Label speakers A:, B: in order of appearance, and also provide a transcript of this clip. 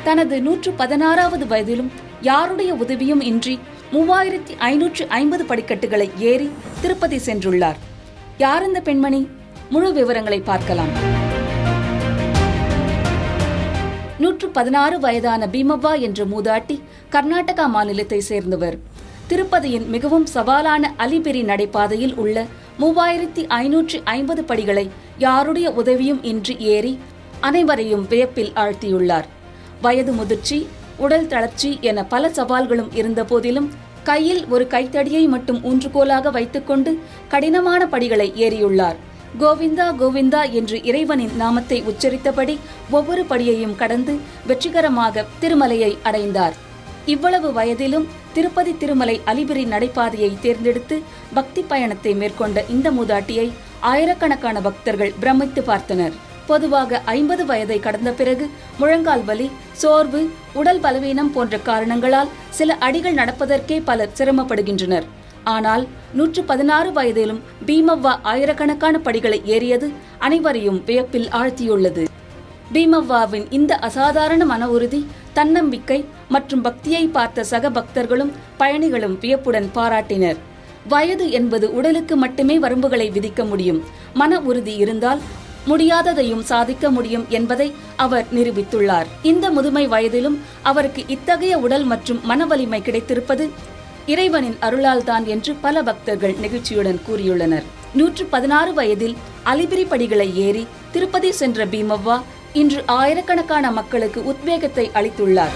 A: தனது 116வது வயதிலும் யாருடைய உதவியும் இன்றி 3550 படிக்கட்டுகளை ஏறி திருப்பதி சென்றுள்ளார். யார் இந்த பெண்மணி? முழு விவரங்களை பார்க்கலாம். 116 வயதான பீமவ்வா என்ற மூதாட்டி கர்நாடகா மாநிலத்தை சேர்ந்தவர். திருப்பதியின் மிகவும் சவாலான அலிபிரி நடைபாதையில் உள்ள 3550 படிகளை யாருடைய உதவியும் இன்றி ஏறி அனைவரையும் வியப்பில் ஆழ்த்தியுள்ளார். வயது முதிர்ச்சி, உடல் தளர்ச்சி என பல சவால்களும் இருந்த போதிலும் கையில் ஒரு கைத்தடியை மட்டும் ஊன்றுகோலாக வைத்துக்கொண்டு கடினமான படிகளை ஏறியுள்ளார். கோவிந்தா கோவிந்தா என்று இறைவனின் நாமத்தை உச்சரித்தபடி ஒவ்வொரு படியையும் கடந்து வெற்றிகரமாக திருமலையை அடைந்தார். இவ்வளவு வயதிலும் திருப்பதி திருமலை அலிபிரி நடைபாதையை தேர்ந்தெடுத்து பக்தி பயணத்தை மேற்கொண்ட இந்த மூதாட்டியை ஆயிரக்கணக்கான பக்தர்கள் பிரமித்து பார்த்தனர். பொதுவாக 50 வயதை கடந்த பிறகு முழங்கால் வலி, சோர்வு, உடல் பலவீனம் போன்ற காரணங்களால் சில அடிகள் நடப்பதற்கே பலர் சிரமப்படுகின்றனர். ஆனால் 116 வயதிலும் பீமவ்வா ஆயிரக்கணக்கான படிகளை ஏறியது அனைவரையும் வியப்பில் ஆழ்த்தியுள்ளது. பீமவ்வாவின் இந்த அசாதாரண மன உறுதி, தன்னம்பிக்கை மற்றும் பக்தியை பார்த்த சக பக்தர்களும் பயணிகளும் வியப்புடன் பாராட்டினர். வயது என்பது உடலுக்கு மட்டுமே வரம்புகளை விதிக்க முடியும். மன உறுதி இருந்தால் முடியாததையும் சாதிக்க முடியும் என்பதை அவர் நிரூபித்துள்ளார். இந்த முதுமை வயதிலும் அவருக்கு இத்தகைய உடல் மற்றும் மன வலிமை கிடைத்திருப்பது இறைவனின் அருளால் தான் என்று பல பக்தர்கள் நெகிழ்ச்சியுடன் கூறியுள்ளனர். 116 வயதில் அலிபிரி படிகளை ஏறி திருப்பதி சென்ற பீமவ்வா இன்று ஆயிரக்கணக்கான மக்களுக்கு உத்வேகத்தை அளித்துள்ளார்.